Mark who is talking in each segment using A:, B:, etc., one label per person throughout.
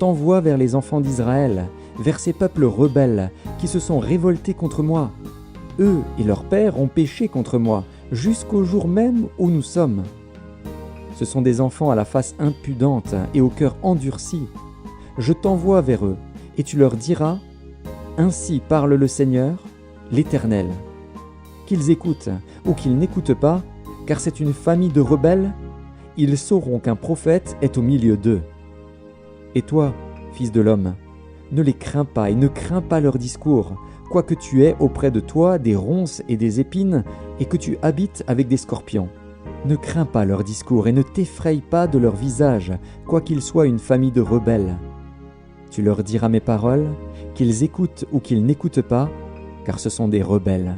A: t'envoie vers les enfants d'Israël, vers ces peuples rebelles qui se sont révoltés contre moi. Eux et leurs pères ont péché contre moi, jusqu'au jour même où nous sommes. Ce sont des enfants à la face impudente et au cœur endurci. Je t'envoie vers eux, et tu leur diras, « Ainsi parle le Seigneur, l'Éternel. » Qu'ils écoutent ou qu'ils n'écoutent pas, car c'est une famille de rebelles, ils sauront qu'un prophète est au milieu d'eux. Et toi, fils de l'homme, ne les crains pas et ne crains pas leur discours, quoique tu aies auprès de toi des ronces et des épines et que tu habites avec des scorpions. Ne crains pas leur discours et ne t'effraie pas de leur visage, quoiqu'ils soient une famille de rebelles. Tu leur diras mes paroles, qu'ils écoutent ou qu'ils n'écoutent pas, car ce sont des rebelles.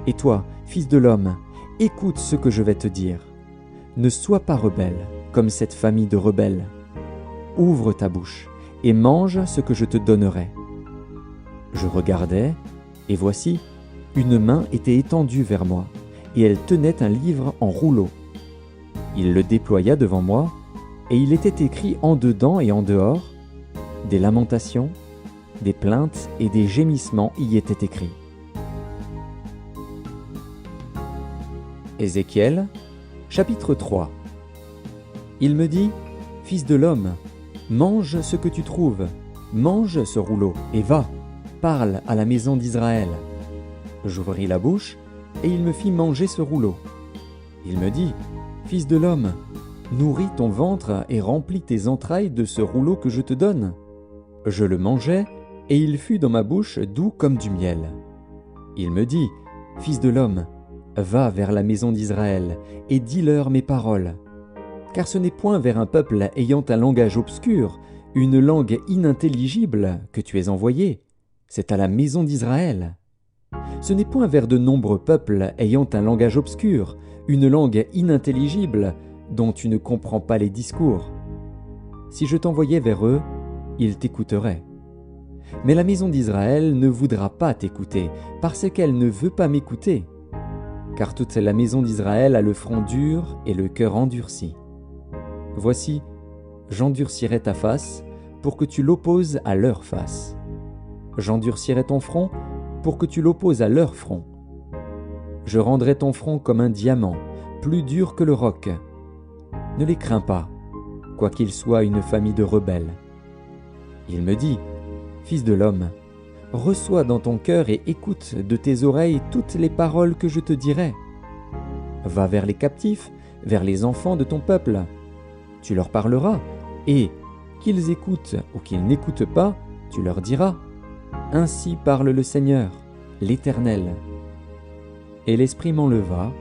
A: Et toi, fils de l'homme, écoute ce que je vais te dire. Ne sois pas rebelle, comme cette famille de rebelles. Ouvre ta bouche et mange ce que je te donnerai. Je regardai, et voici, une main était étendue vers moi, et elle tenait un livre en rouleau. Il le déploya devant moi, et il était écrit en dedans et en dehors, des lamentations, des plaintes et des gémissements y étaient écrits. Ézéchiel, chapitre 3. Il me dit, « Fils de l'homme, mange ce que tu trouves, mange ce rouleau, et va, parle à la maison d'Israël. » J'ouvris la bouche, et il me fit manger ce rouleau. Il me dit, « Fils de l'homme, nourris ton ventre et remplis tes entrailles de ce rouleau que je te donne. » Je le mangeai, et il fut dans ma bouche doux comme du miel. Il me dit, « Fils de l'homme, va vers la maison d'Israël, et dis-leur mes paroles. Car ce n'est point vers un peuple ayant un langage obscur, une langue inintelligible, que tu es envoyé, c'est à la maison d'Israël. Ce n'est point vers de nombreux peuples ayant un langage obscur, une langue inintelligible, dont tu ne comprends pas les discours. Si je t'envoyais vers eux, ils t'écouteraient. Mais la maison d'Israël ne voudra pas t'écouter, parce qu'elle ne veut pas m'écouter. Car toute la maison d'Israël a le front dur et le cœur endurci. Voici, j'endurcirai ta face pour que tu l'opposes à leur face. J'endurcirai ton front pour que tu l'opposes à leur front. Je rendrai ton front comme un diamant, plus dur que le roc. Ne les crains pas, quoiqu'ils soient une famille de rebelles. Il me dit, « Fils de l'homme, reçois dans ton cœur et écoute de tes oreilles toutes les paroles que je te dirai. Va vers les captifs, vers les enfants de ton peuple. Tu leur parleras, et, qu'ils écoutent ou qu'ils n'écoutent pas, tu leur diras, « Ainsi parle le Seigneur, l'Éternel. » Et l'Esprit m'enleva,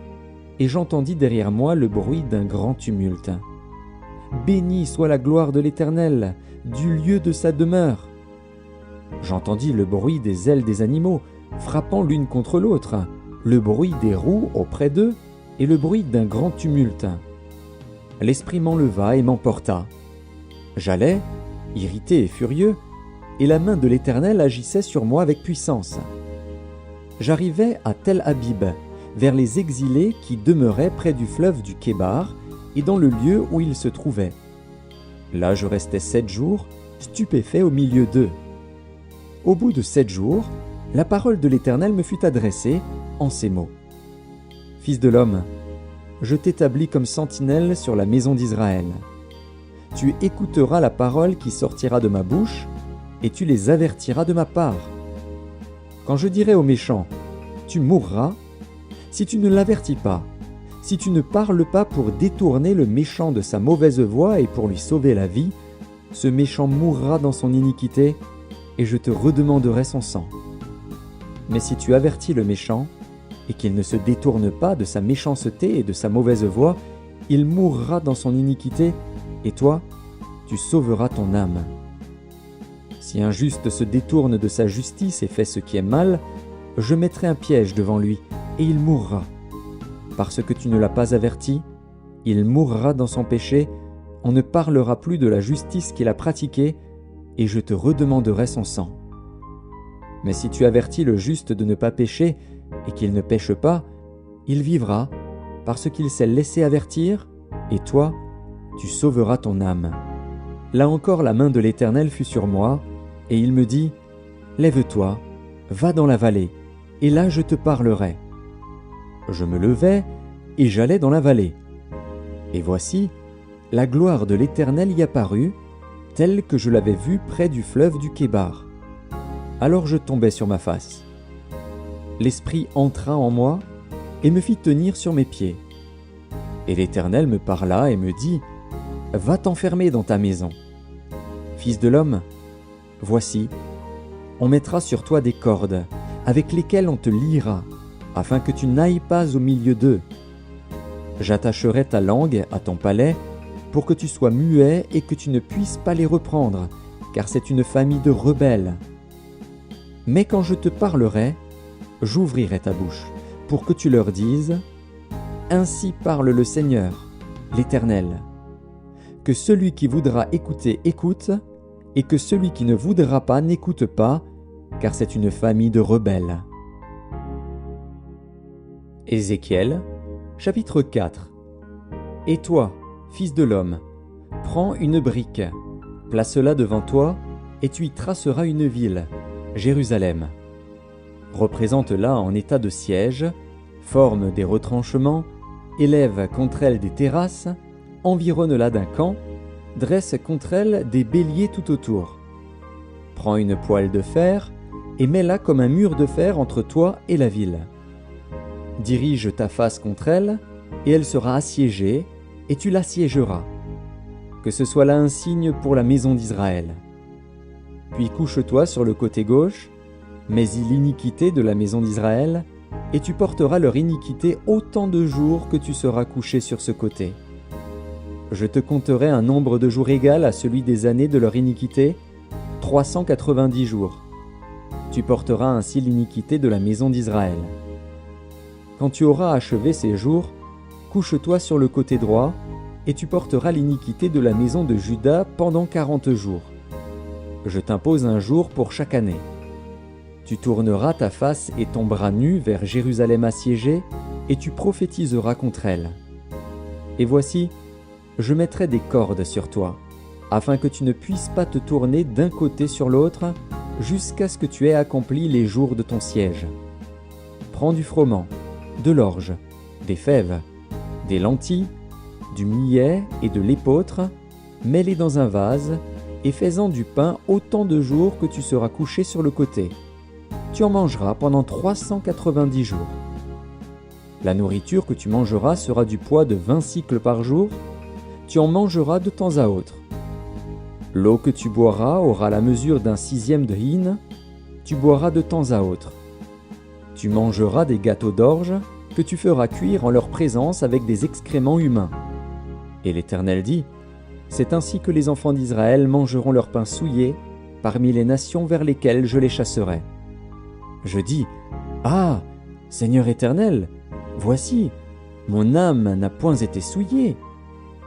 A: et j'entendis derrière moi le bruit d'un grand tumulte. Béni soit la gloire de l'Éternel, du lieu de sa demeure. J'entendis le bruit des ailes des animaux, frappant l'une contre l'autre, le bruit des roues auprès d'eux, et le bruit d'un grand tumulte. L'Esprit m'enleva et m'emporta. J'allais, irrité et furieux, et la main de l'Éternel agissait sur moi avec puissance. J'arrivai à Tel Abib, vers les exilés qui demeuraient près du fleuve du Kébar et dans le lieu où ils se trouvaient. Là je restai 7 jours, stupéfait au milieu d'eux. Au bout de 7 jours, la parole de l'Éternel me fut adressée en ces mots. « Fils de l'homme, je t'établis comme sentinelle sur la maison d'Israël. Tu écouteras la parole qui sortira de ma bouche, et tu les avertiras de ma part. Quand je dirai aux méchants, tu mourras, si tu ne l'avertis pas, si tu ne parles pas pour détourner le méchant de sa mauvaise voie et pour lui sauver la vie, ce méchant mourra dans son iniquité, et je te redemanderai son sang. Mais si tu avertis le méchant, et qu'il ne se détourne pas de sa méchanceté et de sa mauvaise voie, il mourra dans son iniquité, et toi, tu sauveras ton âme. Si un juste se détourne de sa justice et fait ce qui est mal, je mettrai un piège devant lui, et il mourra. Parce que tu ne l'as pas averti, il mourra dans son péché, on ne parlera plus de la justice qu'il a pratiquée, et je te redemanderai son sang. Mais si tu avertis le juste de ne pas pécher, et qu'il ne pêche pas, il vivra, parce qu'il s'est laissé avertir, et toi, tu sauveras ton âme. Là encore la main de l'Éternel fut sur moi, et il me dit, « Lève-toi, va dans la vallée, et là je te parlerai. » Je me levai, et j'allai dans la vallée. Et voici, la gloire de l'Éternel y apparut, telle que je l'avais vue près du fleuve du Kébar. Alors je tombai sur ma face. L'Esprit entra en moi, et me fit tenir sur mes pieds. Et l'Éternel me parla et me dit, « Va t'enfermer dans ta maison. Fils de l'homme, voici, on mettra sur toi des cordes, avec lesquelles on te liera, afin que tu n'ailles pas au milieu d'eux. J'attacherai ta langue à ton palais, pour que tu sois muet et que tu ne puisses pas les reprendre, car c'est une famille de rebelles. Mais quand je te parlerai, j'ouvrirai ta bouche, pour que tu leur dises, « Ainsi parle le Seigneur, l'Éternel. Que celui qui voudra écouter écoute, et que celui qui ne voudra pas n'écoute pas, car c'est une famille de rebelles. » Ézéchiel, chapitre 4. Et toi, fils de l'homme, prends une brique, place-la devant toi, et tu y traceras une ville, Jérusalem. Représente-la en état de siège, forme des retranchements, élève contre elle des terrasses, environne-la d'un camp, dresse contre elle des béliers tout autour. Prends une poêle de fer et mets-la comme un mur de fer entre toi et la ville. Dirige ta face contre elle, et elle sera assiégée, et tu l'assiégeras. Que ce soit là un signe pour la maison d'Israël. Puis couche-toi sur le côté gauche, mets-y l'iniquité de la maison d'Israël, et tu porteras leur iniquité autant de jours que tu seras couché sur ce côté. Je te compterai un nombre de jours égal à celui des années de leur iniquité, 390 jours. Tu porteras ainsi l'iniquité de la maison d'Israël. Quand tu auras achevé ces jours, couche-toi sur le côté droit, et tu porteras l'iniquité de la maison de Juda pendant 40 jours. Je t'impose un jour pour chaque année. Tu tourneras ta face et ton bras nu vers Jérusalem assiégée, et tu prophétiseras contre elle. Et voici, je mettrai des cordes sur toi, afin que tu ne puisses pas te tourner d'un côté sur l'autre, jusqu'à ce que tu aies accompli les jours de ton siège. Prends du froment, de l'orge, des fèves, des lentilles, du millet et de l'épeautre, mets-les dans un vase, et fais-en du pain autant de jours que tu seras couché sur le côté. Tu en mangeras pendant 390 jours. La nourriture que tu mangeras sera du poids de 20 cycles par jour. Tu en mangeras de temps à autre. L'eau que tu boiras aura la mesure d'un 6e de hin. Tu boiras de temps à autre. Tu mangeras des gâteaux d'orge que tu feras cuire en leur présence avec des excréments humains. Et l'Éternel dit, « C'est ainsi que les enfants d'Israël mangeront leur pain souillé parmi les nations vers lesquelles je les chasserai. » Je dis, « Ah, Seigneur Éternel, voici, mon âme n'a point été souillée.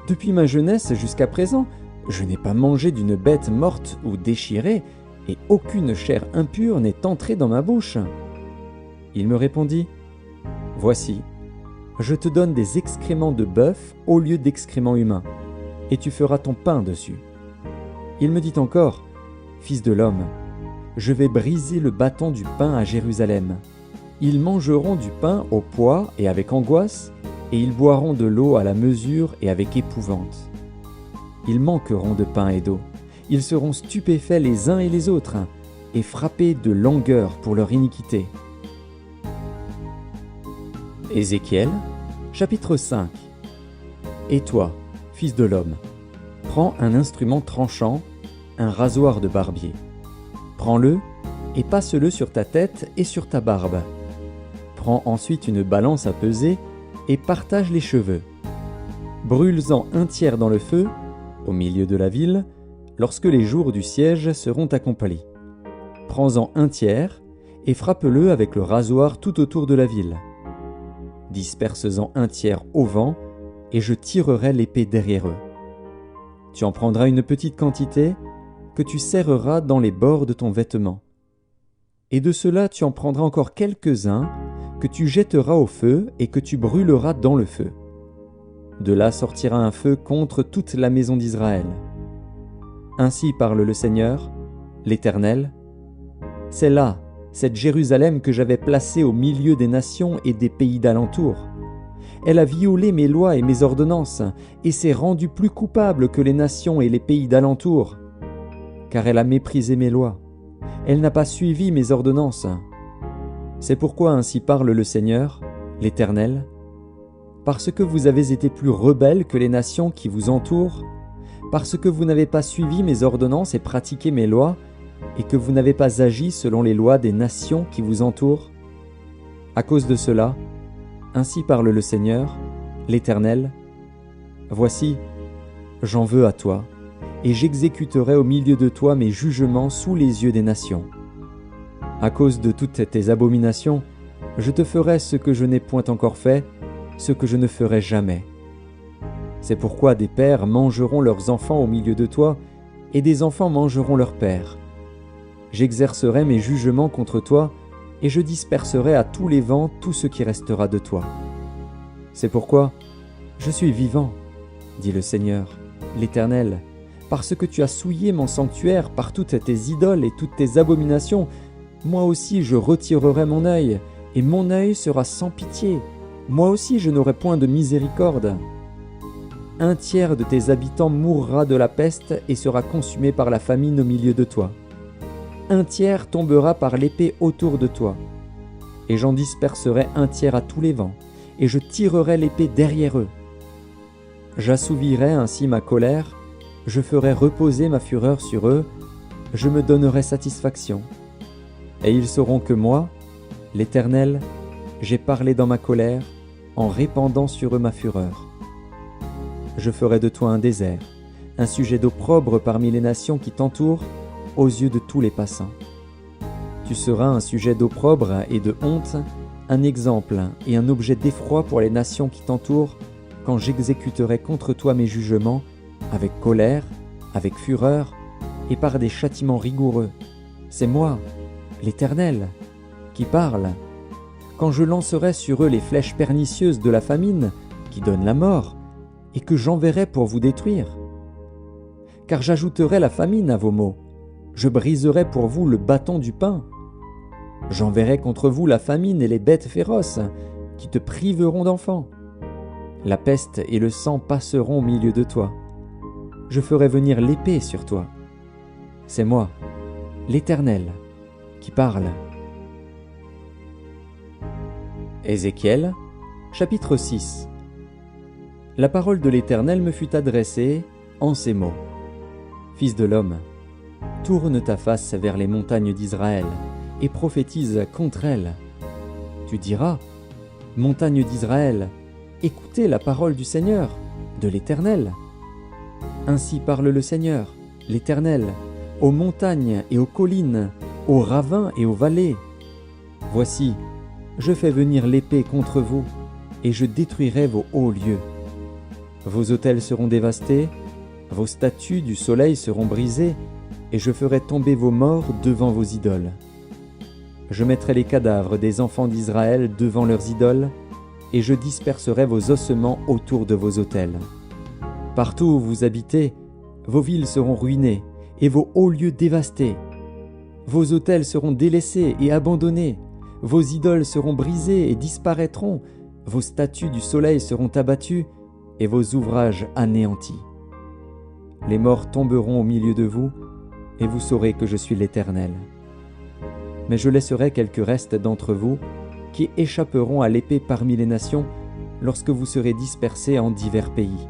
A: Depuis ma jeunesse jusqu'à présent, je n'ai pas mangé d'une bête morte ou déchirée, et aucune chair impure n'est entrée dans ma bouche. » Il me répondit, « Voici, je te donne des excréments de bœuf au lieu d'excréments humains, et tu feras ton pain dessus. » Il me dit encore, « Fils de l'homme, je vais briser le bâton du pain à Jérusalem. Ils mangeront du pain au poids et avec angoisse, et ils boiront de l'eau à la mesure et avec épouvante. Ils manqueront de pain et d'eau. Ils seront stupéfaits les uns et les autres, et frappés de langueur pour leur iniquité. » Ézéchiel, chapitre 5. Et toi, fils de l'homme, prends un instrument tranchant, un rasoir de barbier. Prends-le et passe-le sur ta tête et sur ta barbe. Prends ensuite une balance à peser et partage les cheveux. Brûle-en un tiers dans le feu, au milieu de la ville, lorsque les jours du siège seront accomplis. Prends-en un tiers et frappe-le avec le rasoir tout autour de la ville. Disperse-en un tiers au vent, et je tirerai l'épée derrière eux. Tu en prendras une petite quantité, que tu serreras dans les bords de ton vêtement. Et de cela tu en prendras encore quelques-uns, que tu jetteras au feu et que tu brûleras dans le feu. De là sortira un feu contre toute la maison d'Israël. Ainsi parle le Seigneur, l'Éternel. C'est là, cette Jérusalem que j'avais placée au milieu des nations et des pays d'alentour. Elle a violé mes lois et mes ordonnances, et s'est rendue plus coupable que les nations et les pays d'alentour, car elle a méprisé mes lois. Elle n'a pas suivi mes ordonnances. C'est pourquoi ainsi parle le Seigneur, l'Éternel. Parce que vous avez été plus rebelles que les nations qui vous entourent, parce que vous n'avez pas suivi mes ordonnances et pratiqué mes lois, et que vous n'avez pas agi selon les lois des nations qui vous entourent. À cause de cela, ainsi parle le Seigneur, l'Éternel. Voici, j'en veux à toi, et j'exécuterai au milieu de toi mes jugements sous les yeux des nations. À cause de toutes tes abominations, je te ferai ce que je n'ai point encore fait, ce que je ne ferai jamais. C'est pourquoi des pères mangeront leurs enfants au milieu de toi, et des enfants mangeront leurs pères. J'exercerai mes jugements contre toi, et je disperserai à tous les vents tout ce qui restera de toi. C'est pourquoi je suis vivant, dit le Seigneur, l'Éternel, parce que tu as souillé mon sanctuaire par toutes tes idoles et toutes tes abominations. Moi aussi je retirerai mon œil, et mon œil sera sans pitié. Moi aussi je n'aurai point de miséricorde. Un tiers de tes habitants mourra de la peste et sera consumé par la famine au milieu de toi. Un tiers tombera par l'épée autour de toi. Et j'en disperserai un tiers à tous les vents, et je tirerai l'épée derrière eux. J'assouvirai ainsi ma colère, je ferai reposer ma fureur sur eux, je me donnerai satisfaction. Et ils sauront que moi, l'Éternel, j'ai parlé dans ma colère, en répandant sur eux ma fureur. Je ferai de toi un désert, un sujet d'opprobre parmi les nations qui t'entourent, aux yeux de tous les passants. Tu seras un sujet d'opprobre et de honte, un exemple et un objet d'effroi pour les nations qui t'entourent, quand j'exécuterai contre toi mes jugements, avec colère, avec fureur, et par des châtiments rigoureux. C'est moi, l'Éternel, qui parle. Quand je lancerai sur eux les flèches pernicieuses de la famine, qui donnent la mort, et que j'enverrai pour vous détruire. Car j'ajouterai la famine à vos maux, je briserai pour vous le bâton du pain. J'enverrai contre vous la famine et les bêtes féroces, qui te priveront d'enfants. La peste et le sang passeront au milieu de toi. Je ferai venir l'épée sur toi. C'est moi, l'Éternel, qui parle. Ézéchiel, chapitre 6. La parole de l'Éternel me fut adressée en ces mots. Fils de l'homme, tourne ta face vers les montagnes d'Israël et prophétise contre elles. Tu diras, montagnes d'Israël, écoutez la parole du Seigneur, de l'Éternel. Ainsi parle le Seigneur, l'Éternel, aux montagnes et aux collines, aux ravins et aux vallées. Voici, je fais venir l'épée contre vous, et je détruirai vos hauts lieux. Vos autels seront dévastés, vos statues du soleil seront brisées, et je ferai tomber vos morts devant vos idoles. Je mettrai les cadavres des enfants d'Israël devant leurs idoles, et je disperserai vos ossements autour de vos autels. Partout où vous habitez, vos villes seront ruinées, et vos hauts lieux dévastés. Vos autels seront délaissés et abandonnés, vos idoles seront brisées et disparaîtront, vos statues du soleil seront abattues, et vos ouvrages anéantis. Les morts tomberont au milieu de vous, et vous saurez que je suis l'Éternel. Mais je laisserai quelques restes d'entre vous, qui échapperont à l'épée parmi les nations, lorsque vous serez dispersés en divers pays.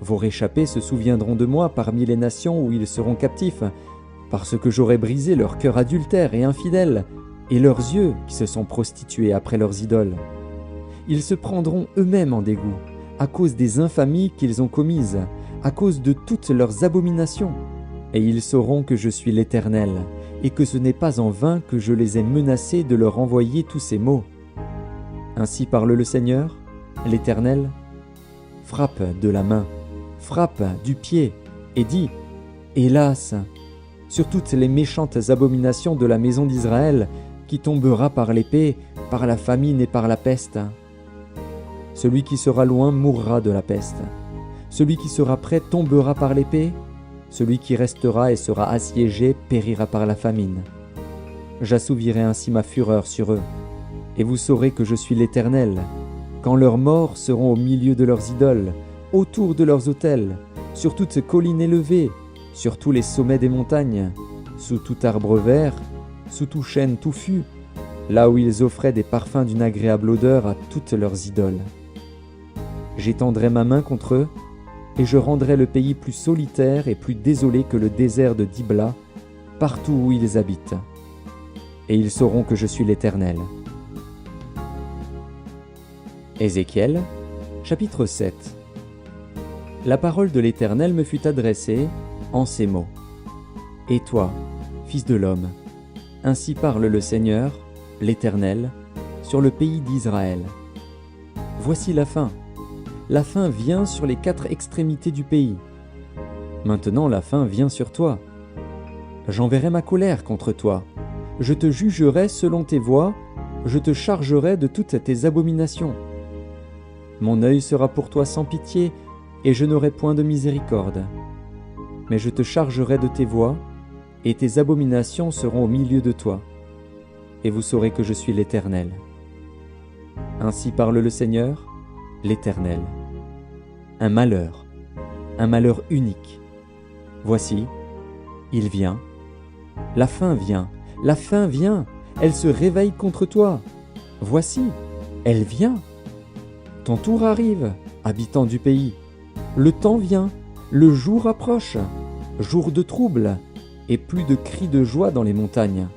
A: Vos réchappés se souviendront de moi parmi les nations où ils seront captifs, parce que j'aurai brisé leur cœur adultère et infidèle, et leurs yeux qui se sont prostitués après leurs idoles. Ils se prendront eux-mêmes en dégoût, à cause des infamies qu'ils ont commises, à cause de toutes leurs abominations. Et ils sauront que je suis l'Éternel, et que ce n'est pas en vain que je les ai menacés de leur envoyer tous ces maux. Ainsi parle le Seigneur, l'Éternel. Frappe de la main, frappe du pied, et dis, hélas, sur toutes les méchantes abominations de la maison d'Israël, qui tombera par l'épée, par la famine et par la peste. Celui qui sera loin mourra de la peste. Celui qui sera près tombera par l'épée, Celui qui restera et sera assiégé périra par la famine. J'assouvirai ainsi ma fureur sur eux, et vous saurez que je suis l'Éternel, quand leurs morts seront au milieu de leurs idoles, autour de leurs autels, sur toutes ces collines élevées, sur tous les sommets des montagnes, sous tout arbre vert, sous tout chêne touffu, là où ils offraient des parfums d'une agréable odeur à toutes leurs idoles. J'étendrai ma main contre eux, et je rendrai le pays plus solitaire et plus désolé que le désert de Dibla, partout où ils habitent. Et ils sauront que je suis l'Éternel. Ézéchiel, chapitre 7. La parole de l'Éternel me fut adressée en ces mots. Et toi, fils de l'homme, ainsi parle le Seigneur, l'Éternel, sur le pays d'Israël. Voici la fin. La faim vient sur les 4 extrémités du pays. Maintenant la faim vient sur toi. J'enverrai ma colère contre toi. Je te jugerai selon tes voies, je te chargerai de toutes tes abominations. Mon œil sera pour toi sans pitié, et je n'aurai point de miséricorde. Mais je te chargerai de tes voies, et tes abominations seront au milieu de toi. Et vous saurez que je suis l'Éternel. Ainsi parle le Seigneur, l'Éternel. Un malheur unique. Voici, il vient. La faim vient, elle se réveille contre toi. Voici, elle vient. Ton tour arrive, habitant du pays. Le temps vient, le jour approche, jour de trouble, et plus de cris de joie dans les montagnes.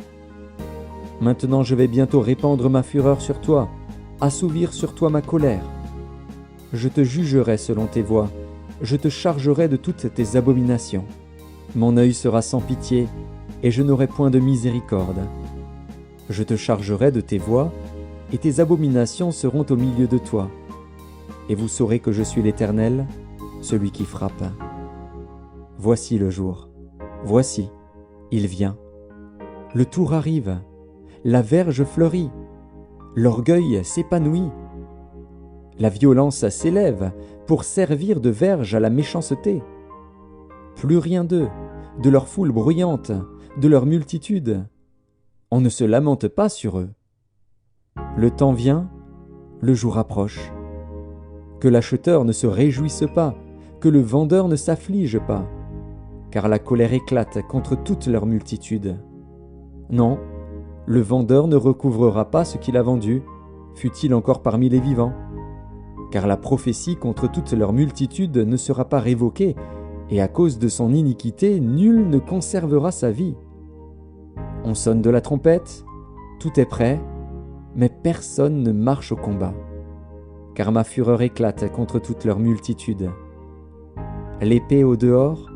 A: Maintenant je vais bientôt répandre ma fureur sur toi, assouvir sur toi ma colère. Je te jugerai selon tes voies, je te chargerai de toutes tes abominations. Mon œil sera sans pitié, et je n'aurai point de miséricorde. Je te chargerai de tes voies, et tes abominations seront au milieu de toi. Et vous saurez que je suis l'Éternel, celui qui frappe. Voici le jour, voici, il vient. Le tour arrive, la verge fleurit, l'orgueil s'épanouit. La violence s'élève pour servir de verge à la méchanceté. Plus rien d'eux, de leur foule bruyante, de leur multitude. On ne se lamente pas sur eux. Le temps vient, le jour approche. Que l'acheteur ne se réjouisse pas, que le vendeur ne s'afflige pas, car la colère éclate contre toute leur multitude. Non, le vendeur ne recouvrera pas ce qu'il a vendu, fût-il encore parmi les vivants. Car la prophétie contre toute leur multitude ne sera pas révoquée, et à cause de son iniquité, nul ne conservera sa vie. On sonne de la trompette, tout est prêt, mais personne ne marche au combat. Car ma fureur éclate contre toute leur multitude. L'épée au dehors,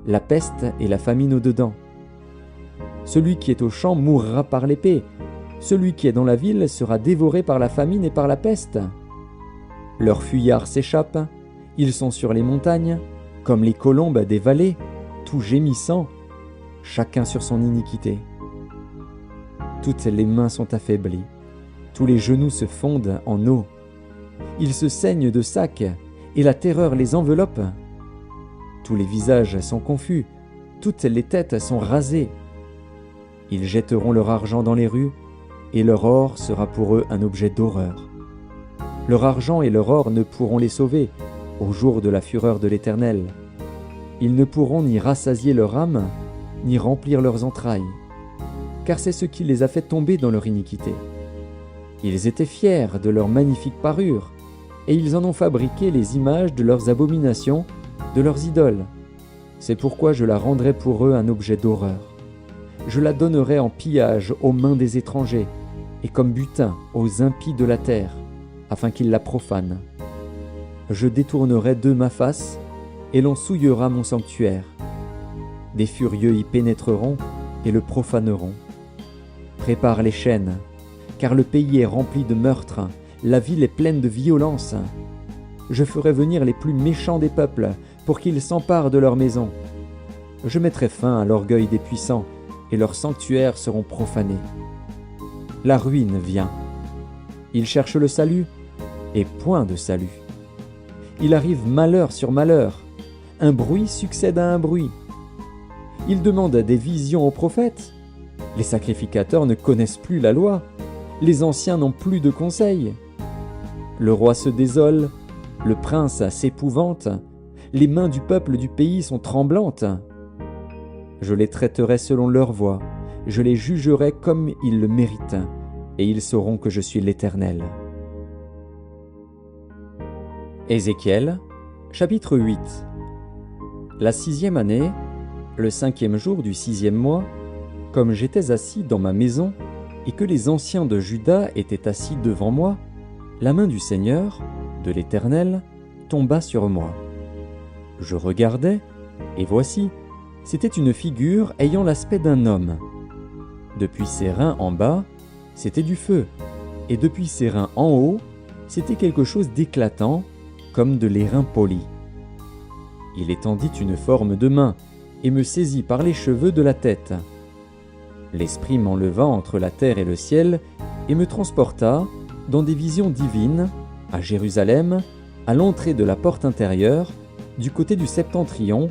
A: la peste et la famine au dedans. Celui qui est au champ mourra par l'épée, celui qui est dans la ville sera dévoré par la famine et par la peste. Leurs fuyards s'échappent, ils sont sur les montagnes, comme les colombes des vallées, tout gémissant, chacun sur son iniquité. Toutes les mains sont affaiblies, tous les genoux se fondent en eau. Ils se saignent de sacs, et la terreur les enveloppe. Tous les visages sont confus, toutes les têtes sont rasées. Ils jetteront leur argent dans les rues, et leur or sera pour eux un objet d'horreur. Leur argent et leur or ne pourront les sauver au jour de la fureur de l'Éternel. Ils ne pourront ni rassasier leur âme, ni remplir leurs entrailles, car c'est ce qui les a fait tomber dans leur iniquité. Ils étaient fiers de leur magnifique parure, et ils en ont fabriqué les images de leurs abominations, de leurs idoles. C'est pourquoi je la rendrai pour eux un objet d'horreur. Je la donnerai en pillage aux mains des étrangers, et comme butin aux impies de la terre, afin qu'ils la profanent. Je détournerai d'eux ma face, et l'on souillera mon sanctuaire. Des furieux y pénétreront et le profaneront. Prépare les chaînes, car le pays est rempli de meurtres, la ville est pleine de violence. Je ferai venir les plus méchants des peuples, pour qu'ils s'emparent de leurs maisons. Je mettrai fin à l'orgueil des puissants, et leurs sanctuaires seront profanés. La ruine vient. Ils cherchent le salut, et point de salut. Il arrive malheur sur malheur. Un bruit succède à un bruit. Il demande des visions aux prophètes. Les sacrificateurs ne connaissent plus la loi. Les anciens n'ont plus de conseils. Le roi se désole, le prince s'épouvante, les mains du peuple du pays sont tremblantes. Je les traiterai selon leur voie, je les jugerai comme ils le méritent, et ils sauront que je suis l'Éternel. Ézéchiel, chapitre 8. La 6e année, le 5e jour du 6e mois, comme j'étais assis dans ma maison, et que les anciens de Juda étaient assis devant moi, la main du Seigneur, de l'Éternel, tomba sur moi. Je regardai, et voici, c'était une figure ayant l'aspect d'un homme. Depuis ses reins en bas, c'était du feu, et depuis ses reins en haut, c'était quelque chose d'éclatant, comme de l'airain poli. Il étendit une forme de main, et me saisit par les cheveux de la tête. L'Esprit m'enleva entre la terre et le ciel, et me transporta, dans des visions divines, à Jérusalem, à l'entrée de la porte intérieure, du côté du septentrion,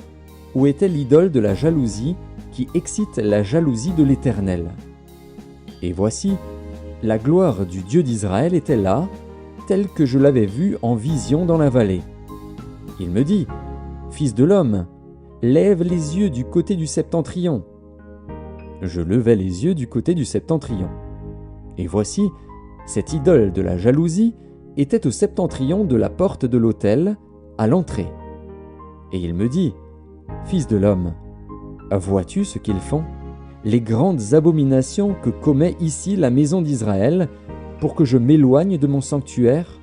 A: où était l'idole de la jalousie qui excite la jalousie de l'Éternel. Et voici, la gloire du Dieu d'Israël était là, telle que je l'avais vue en vision dans la vallée. Il me dit, « Fils de l'homme, lève les yeux du côté du septentrion. » Je levai les yeux du côté du septentrion. Et voici, cette idole de la jalousie était au septentrion de la porte de l'autel, à l'entrée. Et il me dit, « Fils de l'homme, vois-tu ce qu'ils font, les grandes abominations que commet ici la maison d'Israël, pour que je m'éloigne de mon sanctuaire?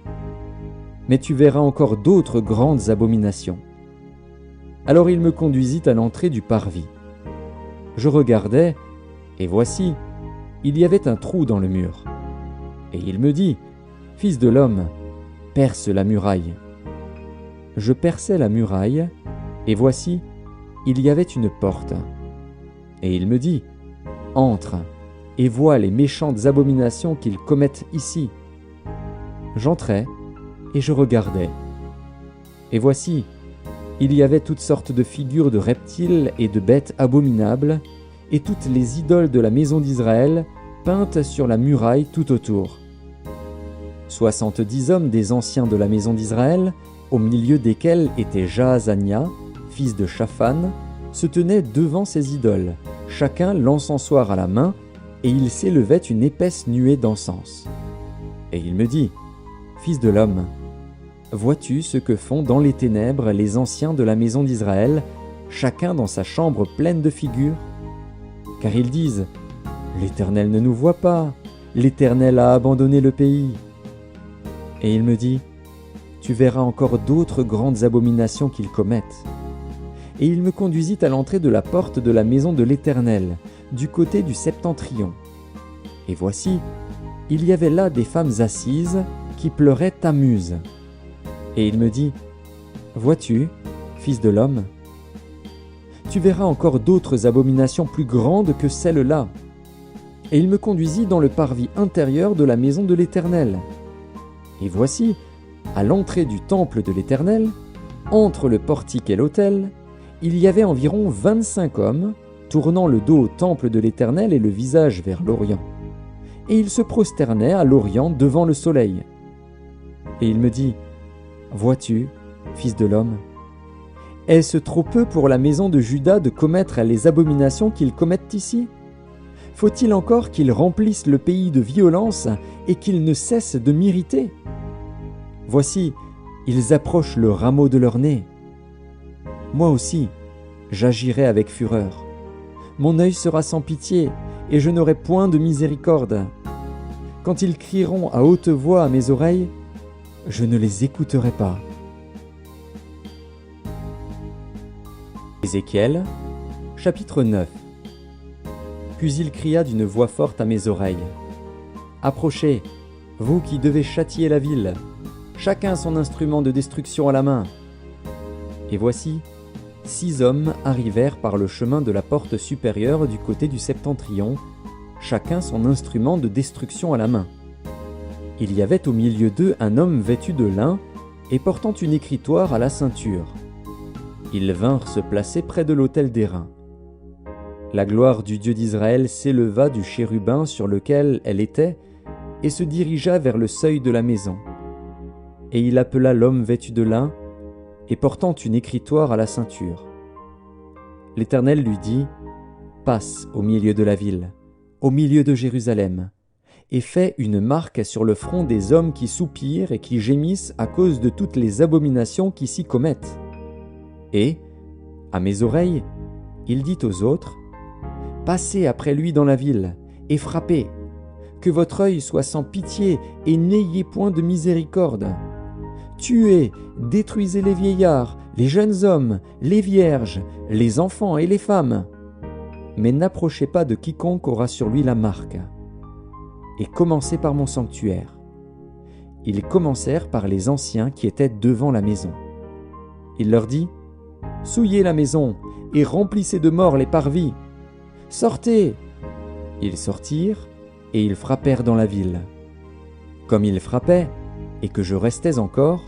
A: Mais tu verras encore d'autres grandes abominations. » Alors il me conduisit à l'entrée du parvis. Je regardai, et voici, il y avait un trou dans le mur. Et il me dit, « Fils de l'homme, perce la muraille. » Je perçai la muraille, et voici, il y avait une porte. Et il me dit, « Entre, et vois les méchantes abominations qu'ils commettent ici. » J'entrai, et je regardai. Et voici, il y avait toutes sortes de figures de reptiles et de bêtes abominables, et toutes les idoles de la maison d'Israël peintes sur la muraille tout autour. 70 hommes des anciens de la maison d'Israël, au milieu desquels était Jaazania, fils de Shaphan, se tenaient devant ces idoles, chacun l'encensoir à la main, et il s'élevait une épaisse nuée d'encens. Et il me dit, « Fils de l'homme, vois-tu ce que font dans les ténèbres les anciens de la maison d'Israël, chacun dans sa chambre pleine de figures? Car ils disent, « L'Éternel ne nous voit pas, l'Éternel a abandonné le pays. » Et il me dit, « Tu verras encore d'autres grandes abominations qu'ils commettent. » Et il me conduisit à l'entrée de la porte de la maison de l'Éternel, du côté du septentrion. Et voici, il y avait là des femmes assises qui pleuraient Tammuz. Et il me dit, « Vois-tu, fils de l'homme, tu verras encore d'autres abominations plus grandes que celles-là. » Et il me conduisit dans le parvis intérieur de la maison de l'Éternel. Et voici, à l'entrée du temple de l'Éternel, entre le portique et l'autel, il y avait environ 25 hommes, tournant le dos au temple de l'Éternel et le visage vers l'Orient. Et ils se prosternaient à l'Orient devant le soleil. Et il me dit, « Vois-tu, fils de l'homme, est-ce trop peu pour la maison de Juda de commettre les abominations qu'ils commettent ici? Faut-il encore qu'ils remplissent le pays de violence et qu'ils ne cessent de m'irriter? Voici, ils approchent le rameau de leur nez. Moi aussi, j'agirai avec fureur. Mon œil sera sans pitié, et je n'aurai point de miséricorde. Quand ils crieront à haute voix à mes oreilles, je ne les écouterai pas. » Ézéchiel, chapitre 9. Puis il cria d'une voix forte à mes oreilles, « Approchez, vous qui devez châtier la ville, chacun son instrument de destruction à la main. » Et voici, 6 hommes arrivèrent par le chemin de la porte supérieure du côté du septentrion, chacun son instrument de destruction à la main. Il y avait au milieu d'eux un homme vêtu de lin et portant une écritoire à la ceinture. Ils vinrent se placer près de l'autel d'airain. La gloire du Dieu d'Israël s'éleva du chérubin sur lequel elle était et se dirigea vers le seuil de la maison. Et il appela l'homme vêtu de lin et portant une écritoire à la ceinture. L'Éternel lui dit : « Passe au milieu de la ville, au milieu de Jérusalem, et fais une marque sur le front des hommes qui soupirent et qui gémissent à cause de toutes les abominations qui s'y commettent. » Et, à mes oreilles, il dit aux autres : « Passez après lui dans la ville, et frappez, que votre œil soit sans pitié, et n'ayez point de miséricorde. Tuez, détruisez les vieillards, les jeunes hommes, les vierges, les enfants et les femmes. Mais n'approchez pas de quiconque aura sur lui la marque. Et commencez par mon sanctuaire. » Ils commencèrent par les anciens qui étaient devant la maison. Il leur dit : « Souillez la maison, et remplissez de morts les parvis. Sortez !» Ils sortirent, et ils frappèrent dans la ville. Comme ils frappaient, et que je restais encore,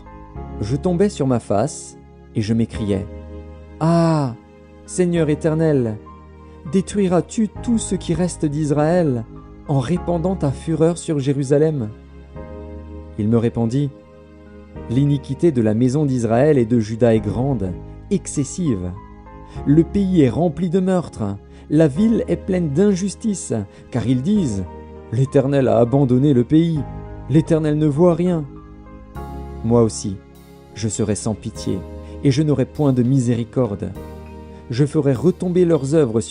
A: je tombais sur ma face, et je m'écriais : « Ah, Seigneur éternel, détruiras-tu tout ce qui reste d'Israël en répandant ta fureur sur Jérusalem ?» Il me répondit : « L'iniquité de la maison d'Israël et de Juda est grande, excessive. Le pays est rempli de meurtres, la ville est pleine d'injustice, car ils disent : l'Éternel a abandonné le pays, l'Éternel ne voit rien. Moi aussi, je serai sans pitié, et je n'aurai point de miséricorde. Je ferai retomber leurs œuvres sur